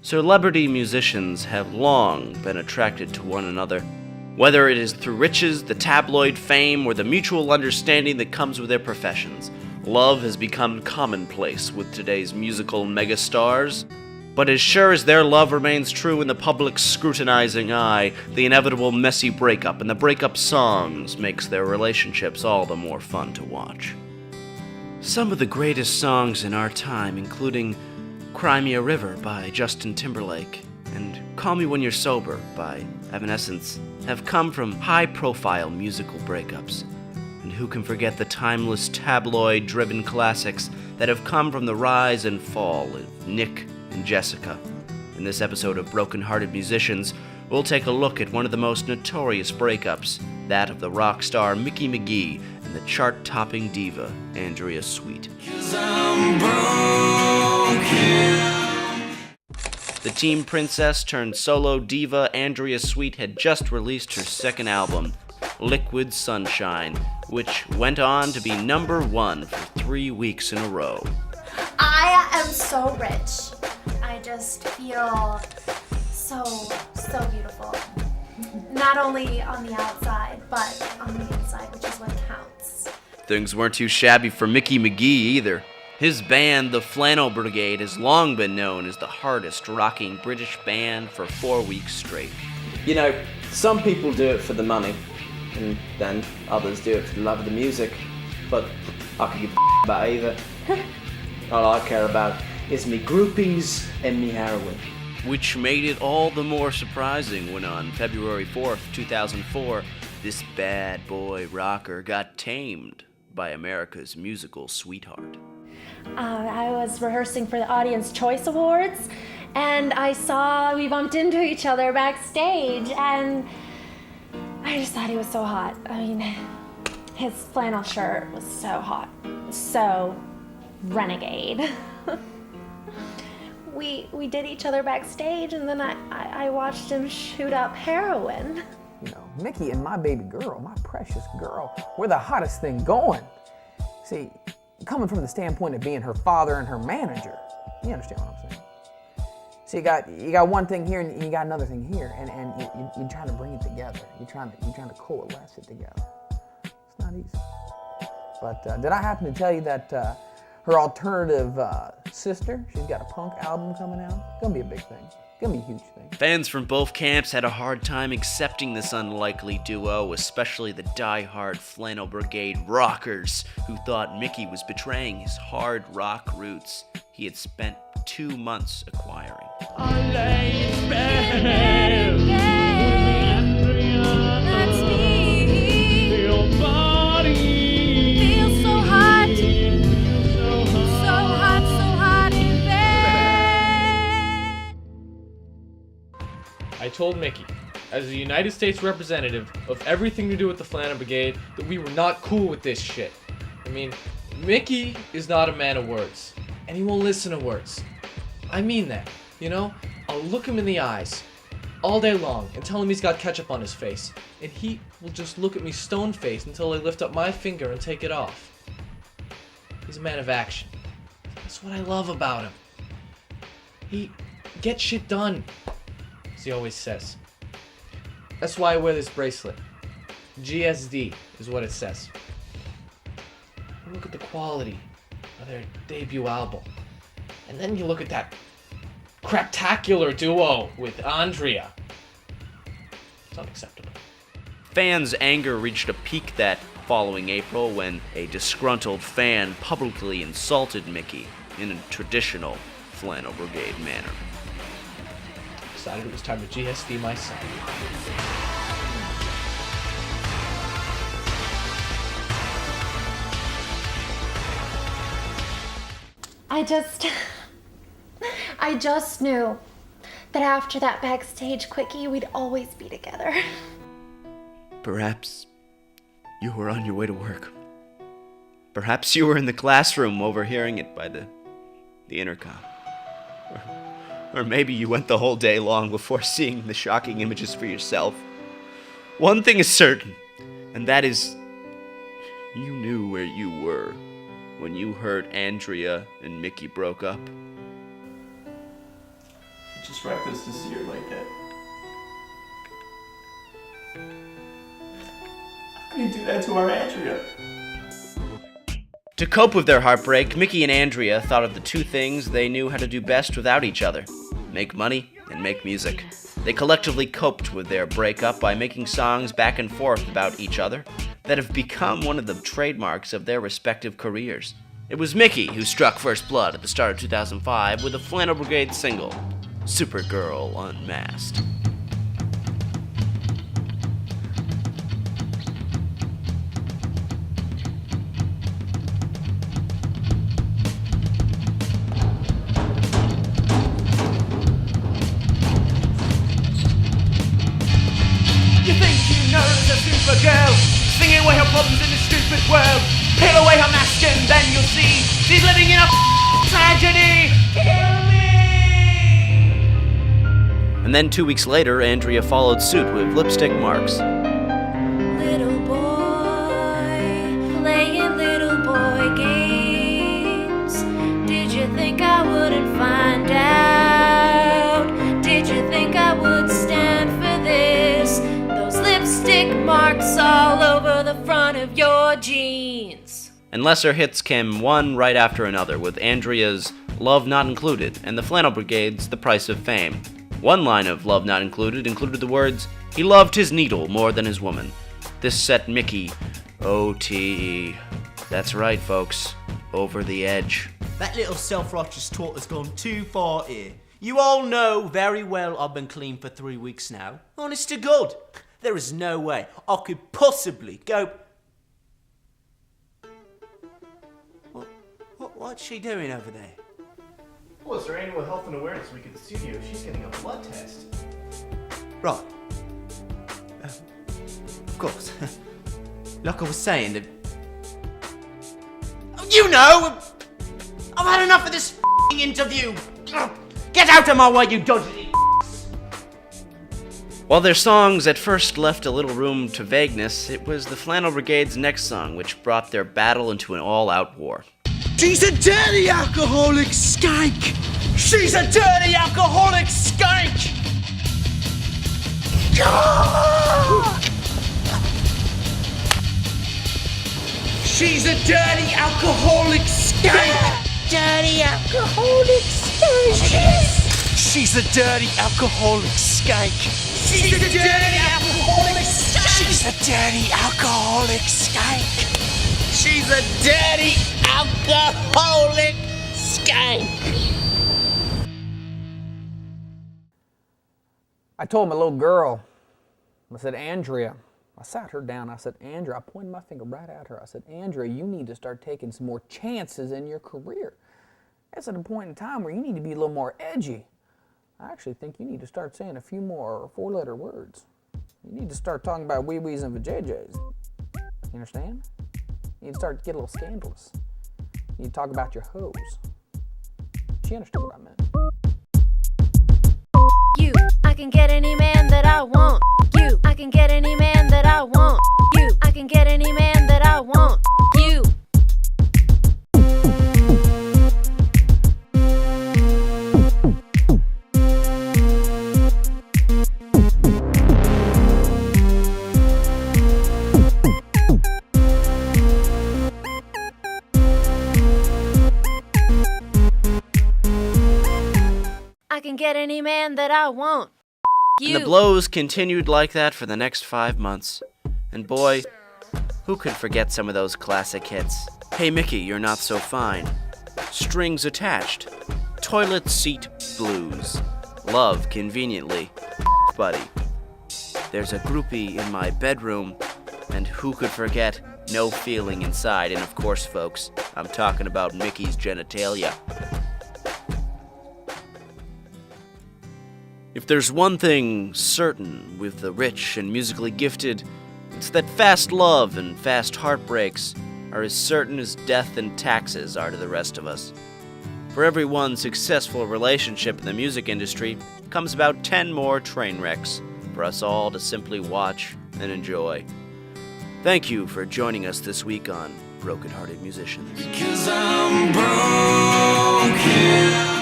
Celebrity musicians have long been attracted to one another, whether it is through riches, the tabloid fame, or the mutual understanding that comes with their professions. Love has become commonplace with today's musical megastars. But as sure as their love remains true in the public's scrutinizing eye, the inevitable messy breakup and the breakup songs makes their relationships all the more fun to watch. Some of the greatest songs in our time, including Cry Me a River by Justin Timberlake and Call Me When You're Sober by Evanescence, have come from high-profile musical breakups. And who can forget the timeless tabloid-driven classics that have come from the rise and fall of Nick and Jessica. In this episode of Broken Hearted Musicians, we'll take a look at one of the most notorious breakups, that of the rock star Mickey McGee and the chart-topping diva Andrea Sweet. The teen princess turned solo diva Andrea Sweet had just released her second album, Liquid Sunshine, which went on to be number one for 3 weeks in a row. I am so rich. I just feel so beautiful. Not only on the outside, but on the inside, which is what counts. Things weren't too shabby for Mickey McGee either. His band, the Flannel Brigade, has long been known as the hardest rocking British band for 4 weeks straight. You know, some people do it for the money, and then others do it for the love of the music, but I could give a about either. All I care about is me groupies and me heroin. Which made it all the more surprising when on February 4th, 2004, this bad boy rocker got tamed by America's musical sweetheart. I was rehearsing for the Audience Choice Awards, and we bumped into each other backstage, and I just thought he was so hot. I mean, his flannel shirt was so hot, so renegade. We did each other backstage, and then I watched him shoot up heroin. You know, Mickey and my baby girl, my precious girl, we're the hottest thing going. See, coming from the standpoint of being her father and her manager, you understand what I'm saying? So you got one thing here and you got another thing here, and you're trying to bring it together. You're trying to coalesce it together. It's not easy. But did I happen to tell you that her alternative sister, she's got a punk album coming out? It's gonna be a big thing. It's gonna be a huge thing. Fans from both camps had a hard time accepting this unlikely duo, especially the die-hard Flannel Brigade rockers who thought Mickey was betraying his hard rock roots he had spent 2 months acquiring. I told Mickey, as a United States representative of everything to do with the Flannel Brigade, that we were not cool with this shit. I mean, Mickey is not a man of words, and he won't listen to words. I mean that, you know? I'll look him in the eyes all day long and tell him he's got ketchup on his face, and he will just look at me stone-faced until I lift up my finger and take it off. He's a man of action. That's what I love about him. He gets shit done, as he always says. That's why I wear this bracelet. GSD is what it says. Look at the quality of their debut album. And then you look at that craptacular duo with Andrea. It's unacceptable. Fans' anger reached a peak that following April when a disgruntled fan publicly insulted Mickey in a traditional Flannel Brigade manner. Decided it was time to GSD my son. I just knew that after that backstage quickie, we'd always be together. Perhaps you were on your way to work. Perhaps you were in the classroom overhearing it by the intercom. Or maybe you went the whole day long before seeing the shocking images for yourself. One thing is certain, and that is you knew where you were when you heard Andrea and Mickey broke up. just reckless to see her like that. How can he do that to our Andrea? To cope with their heartbreak, Mickey and Andrea thought of the two things they knew how to do best without each other: make money and make music. They collectively coped with their breakup by making songs back and forth about each other that have become one of the trademarks of their respective careers. It was Mickey who struck first blood at the start of 2005 with the Flannel Brigade single, Supergirl Unmasked. You think you know the Supergirl, singing away her problems in this stupid world. Peel away her mask and then you'll see she's living in a tragedy. Kill me! And then 2 weeks later, Andrea followed suit with Lipstick Marks. Little boy, playing little boy games. Did you think I wouldn't find out? Did you think I would stand for this? Those lipstick marks all over the front of your jeans. And lesser hits came one right after another, with Andrea's Love Not Included and the Flannel Brigade's The Price of Fame. One line of Love Not included the words, "He loved his needle more than his woman." This set Mickey, O-T-E. That's right, folks, over the edge. That little self-righteous twat has gone too far here. You all know very well I've been clean for 3 weeks now. Honest to God, there is no way I could possibly go... What's she doing over there? Well, it's her annual health and awareness week at the studio. She's getting a blood test. Right. Of course. Like I was saying, you know! I've had enough of this f***ing interview! Get out of my way, you dodgy... While their songs at first left a little room to vagueness, it was the Flannel Brigade's next song which brought their battle into an all-out war. She's a dirty alcoholic skank! She's a dirty alcoholic skank! She's a dirty alcoholic skank! Dirty alcoholic skank! She's a dirty alcoholic skank! She's a dirty alcoholic skank! She's a dirty alcoholic skank! She's a dirty alcoholic skank! I told my little girl, I said, Andrea, I sat her down, I said, Andrea, I pointed my finger right at her. I said, Andrea, you need to start taking some more chances in your career. That's at a point in time where you need to be a little more edgy. I actually think you need to start saying a few more four-letter words. You need to start talking about wee-wees and vajayjays. You understand? You need to start to get a little scandalous. You need to talk about your hoes. She understood what I meant. You, I can get any man that I want. You, I can get any man that I want. You, I can get any man that I want. You. I can get any man that I want. You. And the blows continued like that for the next 5 months. And boy, who could forget some of those classic hits? Hey Mickey, You're Not So Fine. Strings Attached. Toilet Seat Blues. Love Conveniently. Buddy. There's a groupie in my bedroom. And who could forget No Feeling Inside? And of course, folks, I'm talking about Mickey's genitalia. If there's one thing certain with the rich and musically gifted, it's that fast love and fast heartbreaks are as certain as death and taxes are to the rest of us. For every one successful relationship in the music industry comes about 10 more train wrecks for us all to simply watch and enjoy. Thank you for joining us this week on Broken Hearted Musicians. 'Cause I'm broken.